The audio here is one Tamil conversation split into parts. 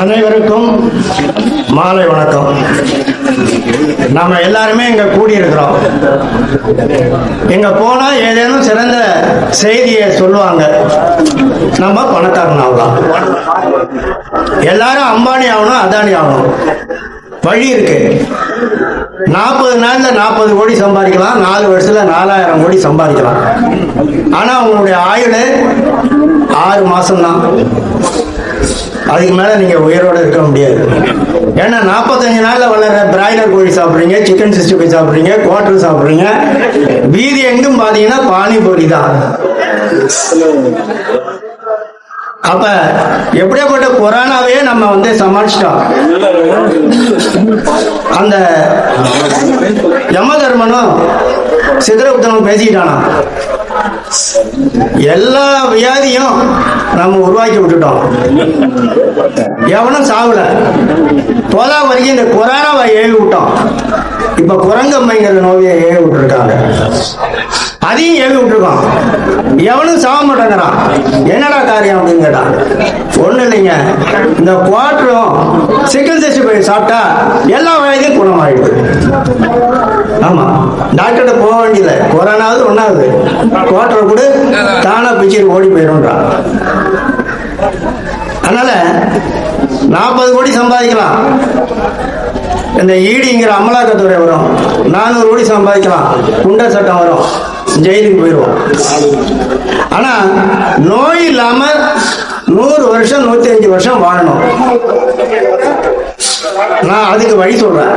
அனைவருக்கும் மாலை வணக்கம். நம்ம எல்லாருமே இங்க கூடியிருக்கிறோம். இங்க போனா ஏதேனும் சிறந்த செய்தியை சொல்லுவாங்க. நம்ம பணக்காரன் ஆகலாம், எல்லாரும் அம்பானி ஆகணும், அதானி ஆகணும். வழி இருக்கு. 40 நாள்ல 40 கோடி சம்பாதிக்கலாம், 4 வருஷத்துல 4000 கோடி சம்பாதிக்கலாம். ஆனா உங்களுடைய ஆயுள் 6 மாசம்தான். அதுக்கு மேல நீங்க உயிரோட இருக்க முடியாது. ஏன்னா 45 நாள்ல வளர்ற பிராய்லர் கோழி சாப்பிடுறீங்க, சிக்கன் 65 சாப்பிடுறீங்க, குவார்டர் சாப்பிடுறீங்க. வீதி எங்கும் பாத்தீங்கன்னா பானிபூரி தான். அப்ப எப்படியாப்பட்ட கொரோனாவே நம்ம சமாளிச்சிட்டோம். அந்த யம தர்மனும் சிதறகுப்தனும் பேசிக்கிட்டானா, எல்லா வியாதியும் நம்ம உருவாக்கி விட்டுட்டோம். எவனும் சாவல. 9 வரைக்கும் இந்த கொரோனாவை ஏவி விட்டோம். இப்ப குரங்கம்மைங்கிற நோயை ஏவி விட்டுருக்காங்க. அதையும் ஏவி விட்டுருக்கோம். எவனும் சாக மாட்டேங்கிறான். என்னடா காரியம் அப்படின்னு கேட்டான். ஒண்ணு இல்லைங்க, இந்த குவார்டரும் சிக்கன் 65 சாப்பிட்டா எல்லா வயதையும் குணமாயிடுது. ஆமா, டாக்டர்கிட்ட போக வேண்டியது. கொரோனாவது ஒன்னாவது குவார்டரை கூட தானா பிச்சுட்டு ஓடி போயிடும்ன்றான். அதனால 40 கோடி சம்பாதிக்கலாம். இந்த ஈடிங்கிற அமலாக்கத்துறை வரும். 400 கோடி சம்பாதிக்கலாம். குண்ட சட்டம் வரும், ஜெயிலுக்கு போயிடுவோம். ஆனா நோய் இல்லாம 100 வருஷம் 105 வருஷம் வாழணும். நான் அதுக்கு வழி சொல்றேன்.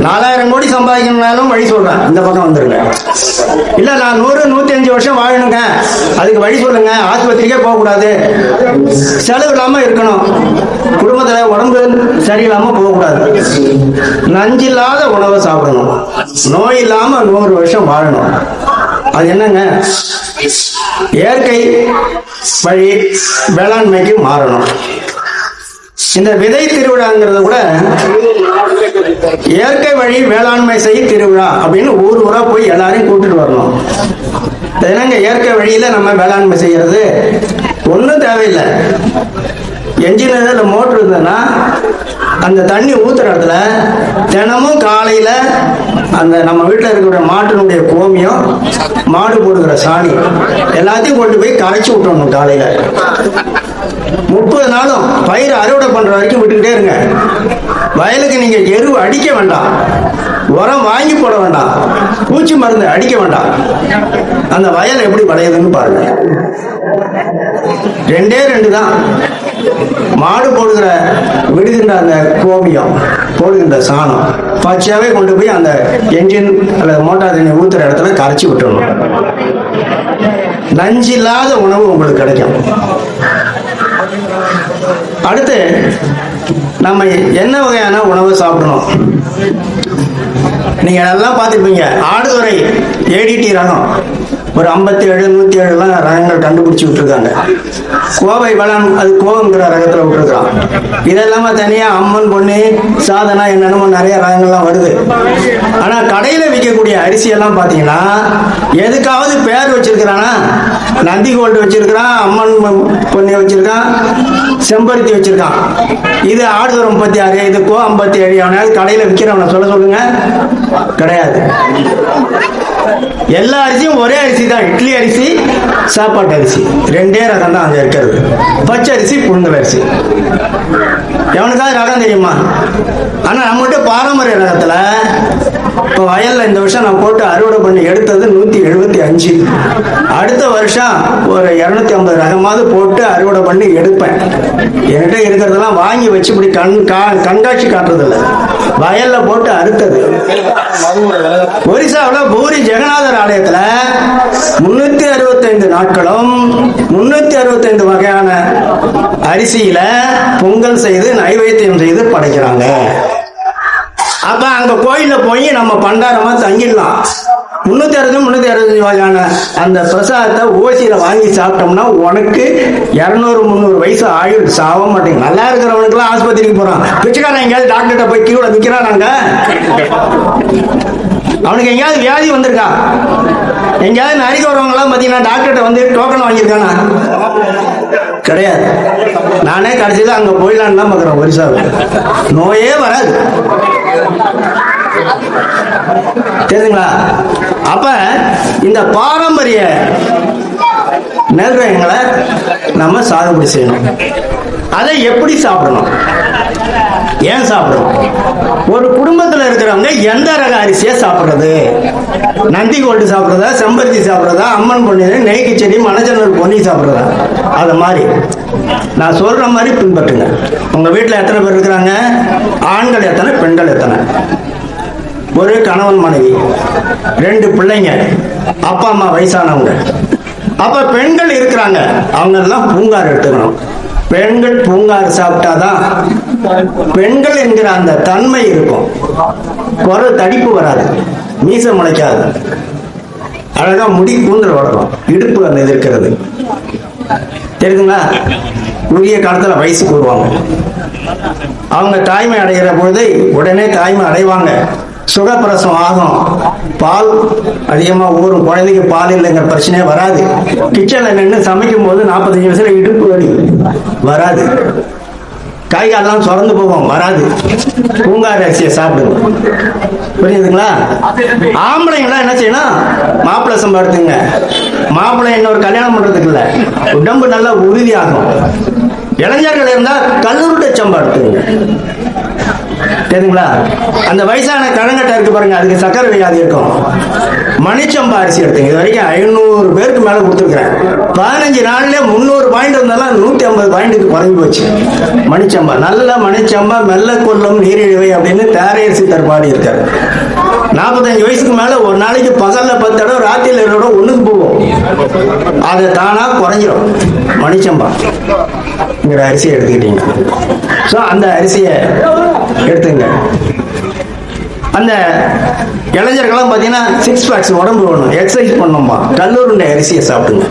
4000 கோடி சம்பாதிக்கணும்னாலும் வழி சொல்றேன். இந்த பக்கம் வந்துருங்க. இல்ல நான் 100 105 வருஷம் வாழணுங்க, அதுக்கு வழி சொல்லுங்க. ஆஸ்பத்திரிக்கே போக கூடாது, செலவு இல்லாம இருக்கணும், குடும்பத்துல உடம்பு சரியில்லாம போக கூடாது, நஞ்சில்லாத உணவை சாப்பிடணும், நோய் இல்லாம 100 வருஷம் வாழணும். அது என்னங்க? இயற்கை வழி வேளாண்மைக்கு மாறணும். இந்த விதை திருவிழாங்கிறத கூட இயற்கை வழி வேளாண்மை செய் திருவிழா அப்படின்னு ஊர் ஊரா போய் எல்லாரையும் கூட்டிட்டு வரணும். என்னங்க இயற்கை வழியில நம்ம வேளாண்மை செய்யறது? ஒன்றும் தேவையில்லை. என்ஜினியர்ல மோட்டர் இருந்ததுன்னா அந்த தண்ணி ஊத்துற இடத்துல தினமும் காலையில அந்த நம்ம வீட்டில் இருக்கிற மாட்டினுடைய கோமியம், மாடு போடுகிற சாணி எல்லாத்தையும் கொண்டு போய் கரைச்சி விட்டுறணும். காலையில 30 நாளும் பயிர் அறுவடை பண்ற வரைக்கும் விட்டுக்கிட்டே இருங்க. வயலுக்கு நீங்க எரு அடிக்க வேண்டாம், உரம் வாங்கி போட வேண்டாம், பூச்சி மருந்து அடிக்க வேண்டாம். அந்த வயல் எப்படி விளையுதுன்னு பாருங்க. 2 தான். மாடு போடுகிற விடுகின்ற அந்த கோமியம், போடுகின்ற சாணம் பச்சையாவே கொண்டு போய் அந்த என்ஜின் அல்லது மோட்டார் தண்ணி ஊத்துற இடத்துல கரைச்சி விட்டுறணும். நஞ்சில்லாத உணவு உங்களுக்கு கிடைக்கும். அடுத்து நம்ம என்ன வகையான உணவு சாப்பிடணும்? நீங்க எல்லாம் பார்த்துருப்பீங்க. ஆடுதுறை ஏடிடி ரகம் ஒரு 57 107 ரகங்கள் கண்டுபிடிச்சு விட்டுருக்காங்க. கோவை வேளாண் அது கோவங்கிற ரகத்துல விட்டுருக்கான். இதெல்லாம தனியா அம்மன் பொண்ணு சாதனா என்னென்னமோ நிறைய ரகங்கள்லாம் வருது. ஆனா கடையில விற்கக்கூடிய அரிசி எல்லாம் பாத்தீங்கன்னா எதுக்காவது பேர் வச்சிருக்கிறானா? நந்தி கோல்டு வச்சிருக்கிறான், அம்மன் பொண்ணு வச்சிருக்கான், செம்பருத்தி வச்சிருக்கான். இது ஆடுதுறை 36, இது கோ 57. அவனாவது கடையில விற்கிறவன சொல்லுங்க. கிடையாது. எல்லா அரிசியும் ஒரே அரிசி தான். இட்லி அரிசி, சாப்பாட்டு அரிசி 2 ரகம் தான் அங்க இருக்கிறது. பச்சை அரிசி, புழுங்கல் அரிசி. எவனுக்காவது ரகம் தெரியுமா? ஆனா நம்மகிட்ட பாரம்பரிய ரகத்துல இப்போ வயல்ல இந்த வருஷம் நான் போட்டு அறுவடை பண்ணி எடுத்தது 175. அடுத்த வருஷம் ஒரு 250 ரகமாவது போட்டு அறுவடை பண்ணி எடுப்பேன். என்கிட்ட இருக்கிறதெல்லாம் வாங்கி வச்சு இப்படி கண்காட்சி காட்டுறது இல்லை, வயல்ல போட்டு அறுத்தது. ஒரிசாவில் பூரி ஜெகநாதர் ஆலயத்துல 365 நாட்களும் 365 வகையான அரிசியில பொங்கல் செய்து நைவேத்தியம் செய்து படைக்கிறாங்க. அப்ப அங்க கோயில்ல போய் நம்ம பண்டாரமா தங்கிடலாம். 365 வகையான அந்த பிரசாதத்தை ஓசியில வாங்கி சாப்பிட்டோம்னா உனக்கு 200-300 வயசு ஆயுள், சாக மாட்டேங்க. நல்லா இருக்கிறவனுக்கு எல்லாம் ஆஸ்பத்திரிக்கு போறான். பிச்சைக்காரன் எங்கேயாவது டாக்டர்கிட்ட போய் கீழே நிக்கிறானாங்க? அவனுக்கு எங்கேயாவது வியாதி வந்திருக்கா? எங்கேயாவது நரிக்கு வரவங்கலாம் பார்த்தீங்கன்னா டாக்டர்கிட்ட வந்து டோக்கன் வாங்கியிருக்கானா? கிடையாது. நானே கடைசியில் அங்கே போயிடலான்னு தான் பார்க்குறேன். ஒரிசாவில் நோயே வராது. தெரியுதுங்களா? அப்ப இந்த பாரம்பரிய நெல் ரகங்களை நம்ம சாகுபடி செய்யணும். அதை எப்படி சாப்பிடணும், ஏன் சாப்பிடணும்? ஒரு குடும்பத்தில் இருக்கிறவங்க எந்த ரக அரிசியை சாப்பிட்றது? நந்தி கோல்டு சாப்பிட்றதா, செம்பருத்தி சாப்பிட்றதா, அம்மன் பொன்னி, நெய் கிச்சடி, மணச்சநல்லூர் பொன்னி சாப்பிட்றதா? அது மாதிரி நான் சொல்ற மாதிரி பின்பற்றுங்க. உங்க வீட்டில் எத்தனை பேர் இருக்கிறாங்க? ஆண்கள் எத்தனை, பெண்கள் எத்தனை? ஒரு கணவன் மனைவி, 2 பிள்ளைங்க, அப்பா அம்மா வயசானவங்க. அப்ப பெண்கள் இருக்கிறாங்க, அவங்க எல்லாம் பூங்கார் எடுத்துக்கணும். பெண்கள் பூங்கார் சாப்பிட்டாதான் பெண்கள் என்கிற அந்த தன்மை இருக்கும். குரல் தடிப்பு வராது, மீசை முளைக்காது, அழகா முடி கூந்தல் வளரும், இடுப்பு அந்த இருக்கிறது. தெரியுதுங்களா? உரிய காலத்துல வயசுக்கு வருவாங்க. அவங்க தாய்மை அடைகிற பொழுது உடனே தாய்மை அடைவாங்க. சுகப்பிரசவம் ஆகும். பால் அதிகமா ஊறும். குழந்தைக்கு பால் இல்லைங்கிற பிரச்சனையே வராது. கிச்சன்ல நின்று சமைக்கும் போது 45 வயசுல இடுப்பு வலி வராது. காய்காலெல்லாம் சுரந்து போகும், வராது. பூங்கார் அரிசியை சாப்பிடுங்க. புரியுதுங்களா? ஆம்பளைங்களா என்ன செய்யணும்? மாப்பிள்ளை சம்பா எடுத்துங்க. மாப்பிள்ளை இன்னொரு கல்யாணம் பண்றதுக்கு இல்ல, உடம்பு நல்லா உறுதியாகும். இளைஞர்கள் இருந்தா கல்லூரிட்ட சம்பா எடுத்துங்க. தெரியுங்களா? அந்த வயசான கழங்கட்டை இருக்கு பாருங்க, அதுக்கு சக்கரை வியாதி இருக்கும். மணிச்சம்பா அரிசி எடுத்துங்க. இது வரைக்கும் 500 பேருக்கு மேல கொடுத்துருக்கிறேன். 15 நாள்ல 300 பாயிண்ட் இருந்தாலும் 150 பாயிண்ட்டுக்கு குறைஞ்சு போச்சு. மணிச்சம்பா, நல்ல மணிச்சம்பா மெல்ல கொல்லும் நீரிழிவை அப்படின்னு தேரையரசி தற்பாடி இருக்காரு. 45 வயசுக்கு மேல ஒரு நாளைக்கு பகல்ல 10 தடவை, ராத்திரில 2 தடவை ஒண்ணுக்கு போவோம். அதை தானா குறைஞ்சிடும். மணிச்சம்பா அரிசியை எடுத்துக்கிட்டீங்க. அந்த அரிசியை எடுத்துங்க. அந்த இளைஞர்கள்லாம் பார்த்தீங்கன்னா 6 பேக்ஸ் உடம்பு வேணும், எக்ஸசைஸ் பண்ணும்பா, கல்லூருண்டை அரிசியை சாப்பிடுங்க.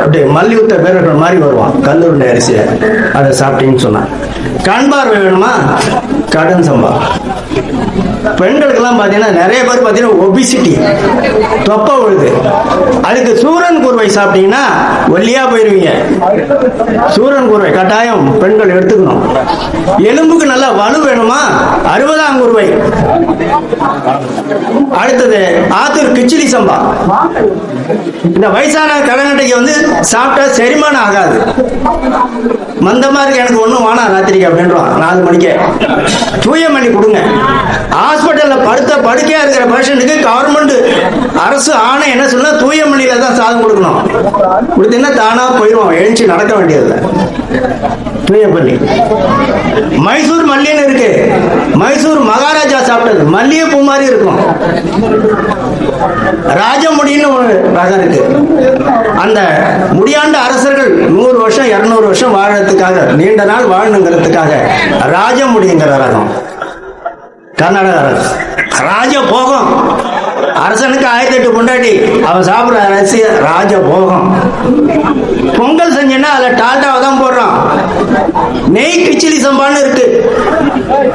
அப்படியே மல்யுத்த பேரர்கள் மாதிரி வருவான். கல்லூருண்டை அரிசியை அதை சாப்பிட்டீங்கன்னு சொன்னான். கண் பார்வை வேணுமா? கடன் சம்பா. பெண்களுக்கெல்லாம் பார்த்தீங்கன்னா நிறைய பேர் பார்த்தீங்கன்னா ஒபிசிட்டி, தொப்பை விழுது. அதுக்கு சூரன் கூர்வை சாப்பிட்டீங்கன்னா ஒல்லியா போயிருவீங்க. சூரன் கூர்வை கட்டாயம் பெண்கள் எடுத்துக்கணும். எலும்புக்கு நல்லா வலு வேணுமா? 60ஆம் கூர்வை. அடுத்தது ஆத்தூர் கிச்சிலி சம்பா. இந்த வயசான கலங்கட்டைக்கு வந்து சாப்பிட்டா செரிமானம் ஆகாது. மந்தமா இருக்கு, எனக்கு ஒண்ணும் வேணாம் ராத்திரிக்கு அப்படின்றான். 4 மணிக்கு தூயமல்லி கொடுங்க. ஹாஸ்பிட்டல்ல படுத்த படுக்கையா இருக்கிற பேஷண்ட்டுக்கு கவர்மெண்ட் அரசு ஆணை என்ன சொன்னா தூயமல்லியில தான் சாதம் கொடுக்கணும். கொடுத்தீங்கன்னா தானா போயிடுவான், எழுச்சி நடக்க வேண்டியதில்லை. தூயமல்லி. மைசூர் மல்லின்னு இருக்கு. மைசூர் மகாராஜா சாப்பிட்டது மல்லிகைப்பூ மாதிரி இருக்கும். ராஜமுடின்னு ஒரு ரகம் இருக்கு. அந்த முடியாண்ட அரசர்கள் 100 வருஷம் 200 வருஷம் வாழறதுக்காக, நீண்ட நாள் வாழணுங்கிறதுக்காக ராஜமுடிங்கிற ரகம். கர்நாடக அரசு ராஜ போகம். அரசனுக்கு 1008 பொண்டாட்டி, அவன் சாப்பிடுற அரிசி ராஜ போகம். பொங்கல் செஞ்சேன்னா அதுல டால்டாவை தான் போடுறான். நெய் கிச்சிலி சம்பான்னு இருக்கு.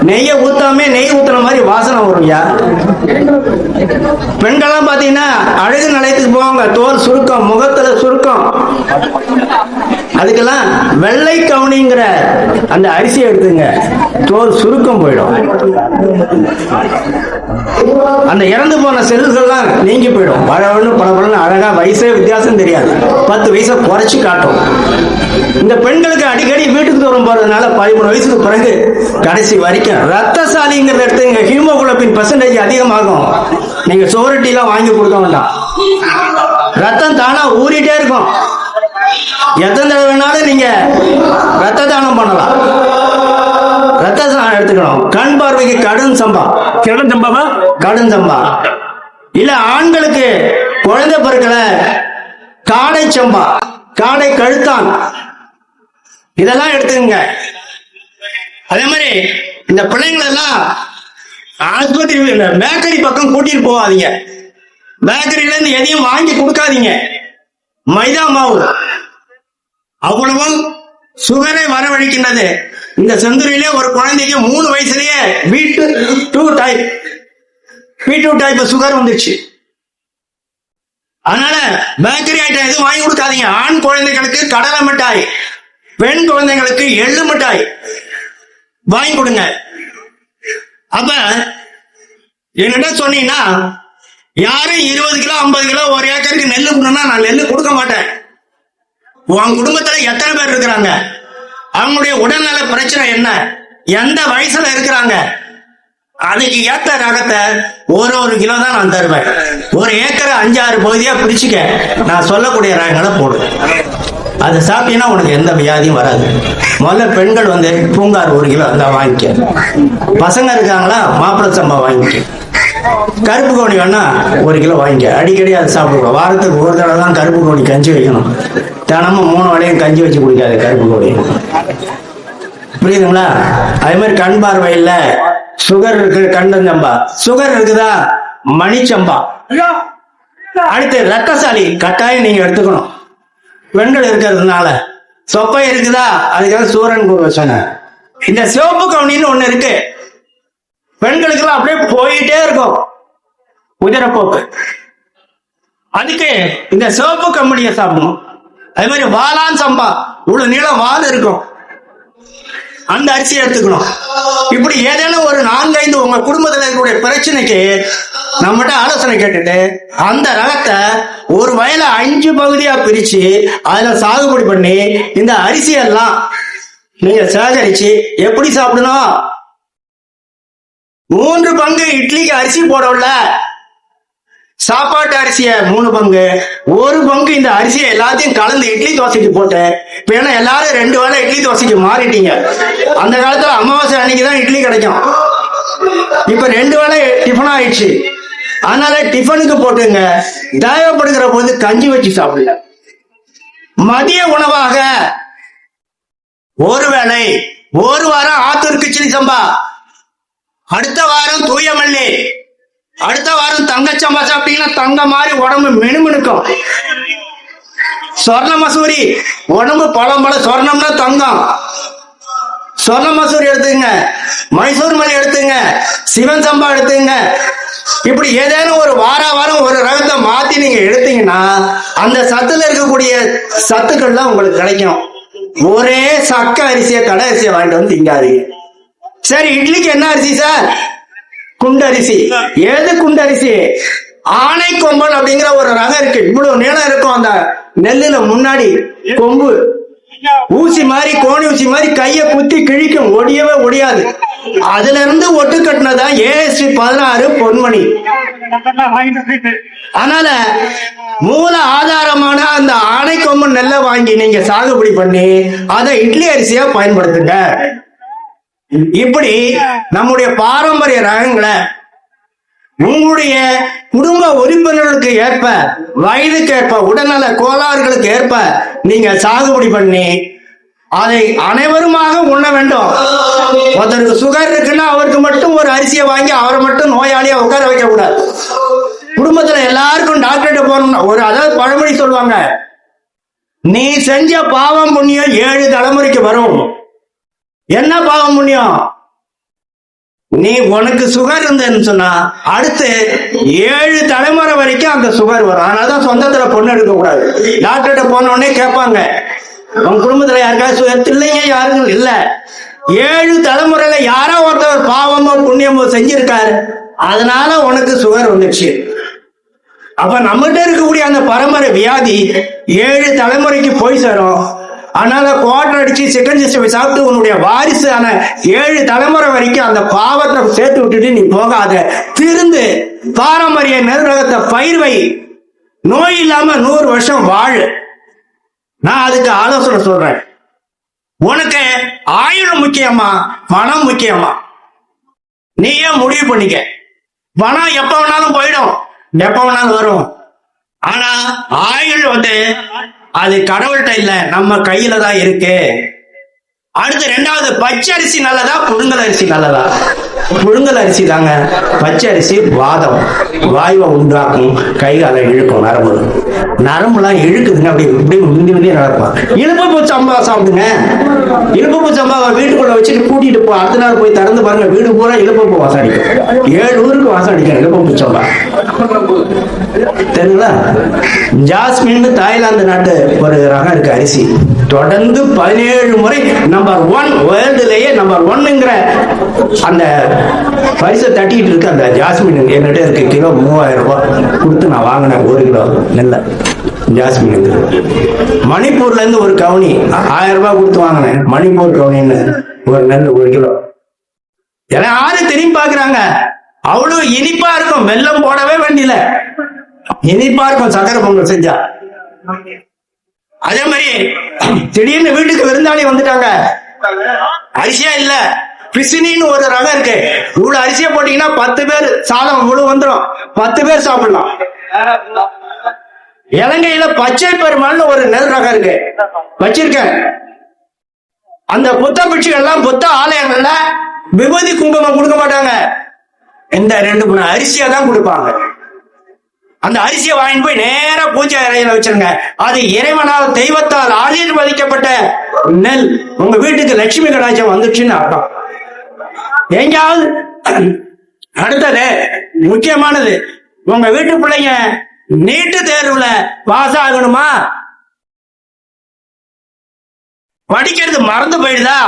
நெய்யை ஊத்தாமே நெய் ஊத்துன மாதிரி வாசனை வரும். பெண்கள்லாம் பாத்தீங்கன்னா அழகு நிலையத்துக்கு போவாங்க, தோல் சுருக்கம், முகத்துல சுருக்கம். அதுக்கெல்லாம் வெள்ளை கவுனிங்கிற அந்த அரிசியை எடுத்துங்க, தோல் சுருக்கம் போயிடும். அந்த இறந்து போன செல்கள்லாம் நீங்கி போயிடும். பழவன்னு பழப்பழன்னு அழகா, வயசே வித்தியாசம் தெரியாது. 10 வயசை குறைச்சு காட்டும். இந்த பெண்களுக்கு அடிக்கடி வீட்டுக்கு தூரம் போறதுனால 13 வயசுக்கு பிறகு கடைசி வரைக்கும் ரத்தசாலிங்கிறத எடுத்துங்க. ஹீமோகுளோபின் % அதிகமாகும். நீங்க சோரட்டிலாம் வாங்கி கொடுக்க வேண்டாம். ரத்தம் தானா ஊறிட்டே இருக்கும். எத்தனை தடவை வேணாலும் நீங்க ரத்த தானம் பண்ணலாம். ரத்த தானம் எடுத்துக்கணும். கண் பார்வைக்கு கடும் சம்பா. கடும் சம்பாவா? கடும் சம்பா. இல்ல ஆண்களுக்கு குழந்தை பிறக்கல, காடை சம்பா, காடை கழுத்தான், இதெல்லாம் எடுத்துங்க. அதே மாதிரி இந்த பிள்ளைங்களை எல்லாம் ஆஸ்பத்திரி பேக்கரி பக்கம் கூட்டிட்டு போகாதீங்க. பேக்கரியில இருந்து எதையும் வாங்கி கொடுக்காதீங்க. மைதா மாவு அவ்வளவும் சுகரை வரவழைக்கின்றது. இந்த செந்துறையிலே ஒரு குழந்தைக்கு 3 வயசுலயே B2 டைப் சுகர் வந்துச்சு. அதனால பேக்கரி ஐட்டம் எதுவும் வாங்கி கொடுக்காதீங்க. ஆண் குழந்தைகளுக்கு கடலை மிட்டாய், பெண் குழந்தைகளுக்கு எள்ளு மிட்டாய் வாங்கி கொடுங்க. அப்ப என்கிட்ட சொன்னீங்கன்னா, யாரும் 20 கிலோ 50 கிலோ ஒரு ஏக்கருக்கு நெல்லு கொடுனா நான் நெல்லு கொடுக்க மாட்டேன். உன் குடும்பத்துல எத்தனை பேர் இருக்கிறாங்க, அவங்களுடைய உடல்நல பிரச்சனை என்ன, எந்த வயசுல இருக்கிறாங்க, அதுக்கு ஏத்த ரகத்தை ஒரு கிலோ தான் நான் தருவேன். ஒரு ஏக்கரை 5-6 பகுதியா பிரிச்சுக்க, நான் சொல்லக்கூடிய ரகங்களை போடு. அதை சாப்பிட்டீங்கன்னா உனக்கு எந்த வியாதியும் வராது. முதல்ல பெண்கள் பூங்கார் 1 கிலோ அந்த வாங்கிக்க. பசங்க இருக்காங்களா, மாப்பிள சம்பா வாங்கிக்க. கருப்பு கோணி வேணா 1 கிலோ வாங்கிக்க. அடிக்கடி அதை சாப்பிடுவோம். வாரத்துக்கு ஒரு தடவை தான் கருப்பு கோணி கஞ்சி வைக்கணும். தினமும் 3 வேளையும் கஞ்சி வச்சு குடிக்காது கருப்பு கோணி. புரியுதுங்களா? அதே மாதிரி கண் பார்வை இல்ல, சுகர் இருக்கு, கண்டஞ்சம்பா. சுகர் இருக்குதா, மணிச்சம்பா. அடுத்து ரத்தசாலி கட்டாயம் நீங்க எடுத்துக்கணும். பெண்கள் இருக்கிறதுனால. சொப்பை இருக்குதா, அதுக்காக சூரன் சொன்ன. இந்த சிவப்பு கவுனின்னு ஒண்ணு இருக்கு, பெண்களுக்கு எல்லாம் அப்படியே போயிட்டே இருக்கும் உதிரப்போக்கு. அதுக்கு இந்த சிவப்பு கம்பெனியை சாப்பிடணும். அதே மாதிரி வாளான் சம்பா, இவ்வளவு நீளம் வால் இருக்கும், அந்த அரிசி எடுத்துக்கணும். இப்படி ஏதேனும் ஒரு 4-5 உங்க குடும்பத்தில் இருக்கக்கூடிய பிரச்சனைக்கு நம்மகிட்ட ஆலோசனை கேட்டுட்டு அந்த ரகத்தை ஒரு வயல 5 பகுதியா பிரிச்சு அதுல சாகுபடி பண்ணி இந்த அரிசி எல்லாம் நீங்க சேகரிச்சு எப்படி சாப்பிடணும்? 3 பங்கு இட்லிக்கு அரிசி போடல, சாப்பாட்டு அரிசிய 3 பங்கு, 1 பங்கு இந்த அரிசியை எல்லாத்தையும் கலந்து இட்லி தோசைக்கு போட்டு. இப்ப ஏன்னா எல்லாரும் 2 வேளை இட்லி தோசைக்கு மாறிட்டீங்க. அந்த காலத்துல அமாவாசை அன்னைக்குதான் இட்லி கிடைக்கும், இப்ப 2 வேளை டிஃபன் ஆயிடுச்சு. அதனால டிஃபனுக்கு போட்டுங்க. தேவைப்படுகிற போது கஞ்சி வச்சு சாப்பிடல. மதிய உணவாக ஒரு வேளை, ஒரு வாரம் ஆத்தூர் கிச்சடி சம்பா, அடுத்த வாரம் தூய மல்லி, அடுத்த வாரம் தங்கச்சம்பா சாப்பிட்டீங்கன்னா தங்க மாதிரி உடம்பு மெனுமெனுக்கும். சொர்ண மசூரி, உடம்பு பழம்பழ, சொர்ணம்னா தங்கம், சொர்ண மசூரி எடுத்துங்க. மைசூர் மல்லி எடுத்துங்க, சிவன் சம்பா எடுத்துங்க. இப்படி ஏதேனும் ஒரு வாரம் ஒரு ரகத்தை மாத்தி நீங்க எடுத்தீங்கன்னா அந்த சத்துல இருக்கக்கூடிய சத்துக்கள்லாம் உங்களுக்கு கிடைக்கும். ஒரே சக்க அரிசியை, கடை அரிசியை வாங்கிட்டு வந்து திங்காதீங்க. சரி, இட்லிக்கு என்ன அரிசி சார்? குண்டரிசி. ஏது குண்டரிசி? ஆனை கொம்பன் அப்படிங்கிற ஒரு ரகம் இருக்கு. இவ்வளவு நீளம் இருக்கும் அந்த நெல்லுல, முன்னாடி கொம்பு ஊசி மாதிரி, கோணி ஊசி மாதிரி கைய குத்தி கிழிக்கும், ஒடியவே ஒடியாது. அதுல இருந்து ஒட்டு கட்டினதான் ASP 16 பொன்மணி. அதனால மூல ஆதாரமான அந்த ஆனை கொம்பன் நெல்லை வாங்கி நீங்க சாகுபடி பண்ணி அதை இட்லி அரிசியா பயன்படுத்துங்க. இப்படி நம்முடைய பாரம்பரிய ரகங்களை உங்களுடைய குடும்ப உறுப்பினர்களுக்கு ஏற்ப, வயதுக்கு ஏற்ப, உடல்நல கோளாறுகளுக்கு ஏற்ப நீங்க சாகுபடி பண்ணி அதை அனைவருமாக உண்ண வேண்டும். ஒருத்தருக்கு சுகர் இருக்குன்னா அவருக்கு மட்டும் ஒரு அரிசியை வாங்கி அவரை மட்டும் நோயாளியா உட்கார வைக்க கூடாது. குடும்பத்துல எல்லாருக்கும் டாக்டர்கிட்ட போகணும். அதாவது பழமொழி சொல்லுவாங்க, நீ செஞ்ச பாவம் புண்ணியம் 7 தலைமுறைக்கு வரும். என்ன பாவம் புண்ணியம்? நீ உனக்கு சுகர் இருந்ததுன்னு சொன்னா அடுத்து 7 தலைமுறை வரைக்கும் அந்த சுகர் வரும். அதனாலதான் சொந்தத்துல பொண்ணு எடுக்க கூடாது. டாக்டர்கிட்ட போன உடனே கேட்பாங்க, உங்க குடும்பத்துல யாருக்காவது சுகர் இல்லைங்க? யாருக்கும் இல்ல. 7 தலைமுறையில யாரோ ஒருத்தர் பாவமோ புண்ணியமோ செஞ்சிருக்காரு, அதனால உனக்கு சுகர் வந்துச்சு. அப்ப நம்மகிட்ட இருக்கக்கூடிய அந்த பரம்பரை வியாதி 7 தலைமுறைக்கு போய் சேரும். அதனால குவார்டர் அடிச்சு செகண்ட் சிஸ்டம் சாப்பிட்டு உன்னுடைய வாரிசான 7 தலைமுறை வரைக்கும் அந்த பாவத்தை சேர்த்து விட்டுட்டு நீ போகாத. திருந்து பாரம்பரிய நெருரகத்தை பயிர்வை, நோய் இல்லாம 100 வருஷம் வாழு. நான் அதுக்கு ஆலோசனை சொல்றேன். உனக்கு ஆயுள் முக்கியமா, பணம் முக்கியமா? நீயே முடிவு பண்ணிக்க. பணம் எப்ப வேணாலும் போயிடும், எப்ப வேணாலும் வரும். ஆனா ஆயுள் அது கடவுள்கிட்ட இல்ல, நம்ம கையில தான் இருக்கு. அடுத்து 2வது, பச்சை அரிசி நல்லதா, புழுங்கல் அரிசி நல்லதா? புழுங்கல் அரிசி தாங்க. பச்சை அரிசி வாதம், வாயுவை உண்டாக்கும், கை காலை இழுக்கும், நரம்புலாம் இழுக்குதுங்க. அப்படி இப்படி முந்தி நடப்பான். இழுப்பு சம்பா சாப்பிடுங்க. இழுப்பு சம்பாவை வீட்டுக்குள்ள வச்சுட்டு கூட்டிட்டு போ. அடுத்த நாள் போய் திறந்து பாருங்க, வீடு பூரா இழுப்பு வாசம் அடிக்கும். 7 ஊருக்கு வாசம் அடிக்கும் இழுப்பு சம்பா. தெரியுங்களா? ஜாஸ்மின் தாய்லாந்து நாட்டு ஒரு ரகம் இருக்கு அரிசி. தொடர்ந்து 17 முறை நம்பர் 1 வேர்ல்டுலயே நம்பர் 1ங்கிற அந்த பரிசை தட்டிட்டு இருக்கு அந்த ஜாஸ்மின். என்கிட்ட இருக்கு, கிலோ 3000 ரூபாய் கொடுத்து நான் வாங்கினேன் 1 கிலோ நெல்லை ஜாஸ்மின். மணிப்பூர்ல இருந்து ஒரு கவுனி 1000 ரூபாய் கொடுத்து வாங்கினேன். மணிப்பூர் கவுனின்னு ஒரு நெல் 1 கிலோ. எல்லாம் யாரு திரும்பி பாக்குறாங்க. அவ்வளவு இனிப்பா இருக்கும், வெல்லம் போடவே வேண்டியல, இனிப்பா இருக்கும் சக்கரை பொங்கல் செஞ்சா. அதே மாதிரி திடீர்னு வீட்டுக்கு விருந்தாளி வந்துட்டாங்க, அரிசியா இல்ல, பிசினின்னு ஒரு ரகம் இருக்கு. இவ்வளவு அரிசியை போட்டீங்கன்னா 10 பேர் சாதம் முழு வந்துடும், 10 பேர் சாப்பிடலாம். இலங்கையில பச்சை பெருமாள்னு ஒரு நெல் ரகம் இருக்கு, வச்சிருக்கேன். அந்த புத்த பிட்சுகள் எல்லாம் புத்த ஆலயங்கள்ல விபூதி குங்குமம் கொடுக்க மாட்டாங்க, இந்த 2-3 அரிசியா தான் கொடுப்பாங்க. அந்த அரிசியை வாங்கிட்டு போய் நேர பூஜை அறையில வச்சிருங்க. அது இறைவனால் தெய்வத்தால் ஆசீர்வதிக்கப்பட்ட நெல். உங்க வீட்டுக்கு லட்சுமி கடாட்சம் வந்துச்சுன்னு அர்த்தம். எங்கேயாவது அடுத்தது முக்கியமானது, உங்க வீட்டு பிள்ளைங்க நீட்டு தேர்வுல பாஸ் ஆகணுமா? படிக்கிறது மறந்து போயிடுதா?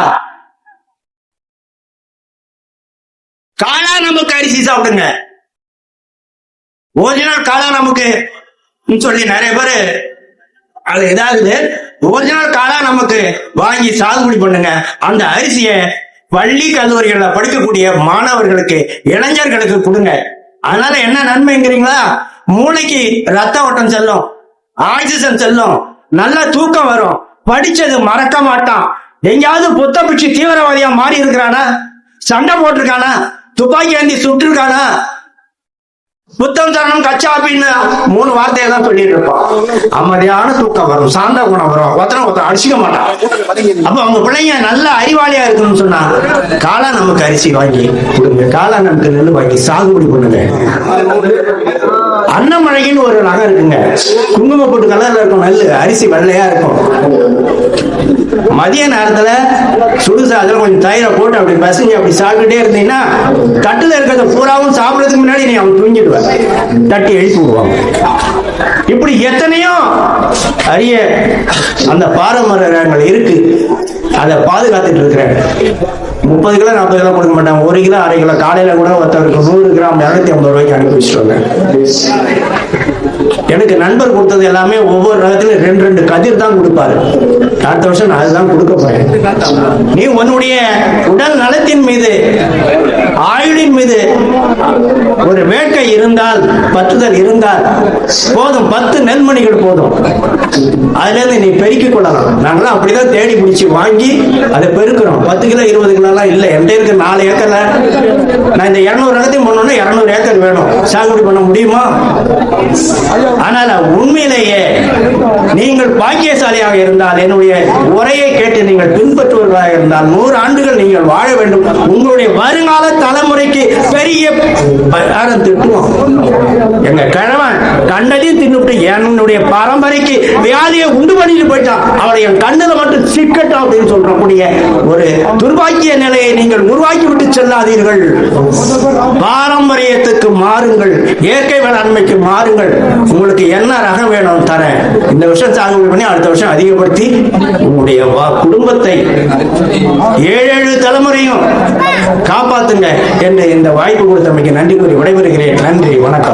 காளா நமக்கு அரிசி சாப்பிடுங்க. ஒரிஜினல் காளா நமக்கு சொல்லி நிறைய பேரு அது இதாகுது. ஒரிஜினல் காளா நமக்கு வாங்கி சாகுபடி பண்ணுங்க. அந்த அரிசியை பள்ளி கல்லூரிகள்ல படிக்கக்கூடிய மாணவர்களுக்கு, இளைஞர்களுக்கு கொடுங்க. அதனால என்ன நன்மைங்கிறீங்களா? மூளைக்கு ரத்த ஓட்டம் செல்லும், ஆக்சிஜன் செல்லும், நல்ல தூக்கம் வரும், படிச்சது மறக்க மாட்டான். எங்கேயாவது புத்த பிடிச்சி தீவிரவாதியா மாறி இருக்கிறானா? சண்டை போட்டிருக்கானா? துப்பாக்கி ஏந்தி சுட்டு இருக்கானா? புத்தம் சரணம் கச்சா அப்படின்னு 3 வார்த்தையை தான் சொல்லிட்டு இருப்பான். அமைதியான தூக்கம் வரும், சாந்த குணம் வரும், ஒருத்தனை அடிச்சுக்க மாட்டான். அப்ப அவங்க பிள்ளைங்க நல்ல அறிவாளியா இருக்கணும்னு சொன்னா காளா நமக்கு அரிசி வாங்கி கொடுங்க, காளா நமக்கு நெல் வாங்கி சாகுபடி பண்ணுங்க. அன்னமழைன்னு ஒரு ரகம் இருக்குங்க, குங்கும போட்டு கலர்ல இருக்கும் நெல், அரிசி வெள்ளையா இருக்கும். மதிய நேரத்துல சுடுசாதத்துல கொஞ்சம் தயிரை போட்டு அப்படி பசங்க அப்படி சாப்பிட்டுட்டே இருந்தீங்கன்னா தட்டுல இருக்கிறத பூராவும் சாப்பிடறதுக்கு முன்னாடி நீ அவன் தூங்கிடுவ, தட்டி எழுப்பி விடுவாங்க. இப்படி எத்தனையோ அரிய அந்த பாரம்பரியங்கள் இருக்கு, அதை பாதுகாத்துட்டு இருக்கிறேன். 30 கிலோ 40 கிலோ கொடுக்க மாட்டாங்க, 1 கிலோ 1/2 கிலோ. காலையில கூட ஒருத்தருக்கு 100 கிராம் 250 ரூபாய்க்கு அனுப்பி வச்சுருவாங்க. எனக்கு நண்பர் கொடுத்தது எல்லாமே ஒவ்வொரு ரகத்திலும் 2 கதிர் தான் கொடுப்பாரு. அடுத்த வருஷம் நான் அதுதான் கொடுக்க போறேன். நீ உன்னுடைய உடல் நலத்தின் மீது, ஆயுளின் மீது ஒரு வேட்கை இருந்தால், பற்றுதல் இருந்தால் போதும், 10 நெல்மணிகள் போதும். அதுல இருந்து நீ பெருக்கிக் கொள்ளலாம். நாங்களாம் அப்படிதான் தேடி பிடிச்சி வாங்கி அதை பெருக்கிறோம். 10 கிலோ 20 கிலோ எல்லாம் இல்லை. என்கிட்ட இருக்க 4 ஏக்கர்ல நான் இந்த 200 ரகத்தையும் பண்ணோம்னா 200 ஏக்கர் வேணும், சாகுபடி பண்ண முடியுமா? ஆனால் உண்மையிலேயே நீங்கள் பாக்கியசாலியாக இருந்தால், என்னுடைய உரையை கேட்டு நீங்கள் பின்பற்றுவதாக இருந்தால் 100 ஆண்டுகள் நீங்கள் வாழ வேண்டும். உங்களுடைய வருங்கால தலைமுறைக்கு பெரிய திட்டுவோம். எங்க கிழவன் கண்டதையும் தின்னுட்டு என்னுடைய பரம்பரைக்கு வியாதியை உண்டு பண்ணிட்டு போயிட்டான், அவளை என் கண்ணுல மட்டும் சிக்கட்டும் அப்படின்னு சொல்றக்கூடிய ஒரு துர்பாக்கிய நிலையை நீங்கள் உருவாக்கி விட்டு செல்லாதீர்கள். பாரம்பரியத்துக்கு மாறுங்கள், இயற்கை வேளாண்மைக்கு மாறுங்கள். உங்களுக்கு என்ன ரகம் வேணும் தரேன். இந்த வருஷம் சாகுபடி பண்ணி அடுத்த வருஷம் அதிகப்படுத்தி உங்களுடைய குடும்பத்தை 7 தலைமுறையும் காப்பாத்துங்க என்று இந்த வாய்ப்பு கொடுத்தமைக்கு நன்றி கூறி விடைபெறுகிறேன். நன்றி, வணக்கம்.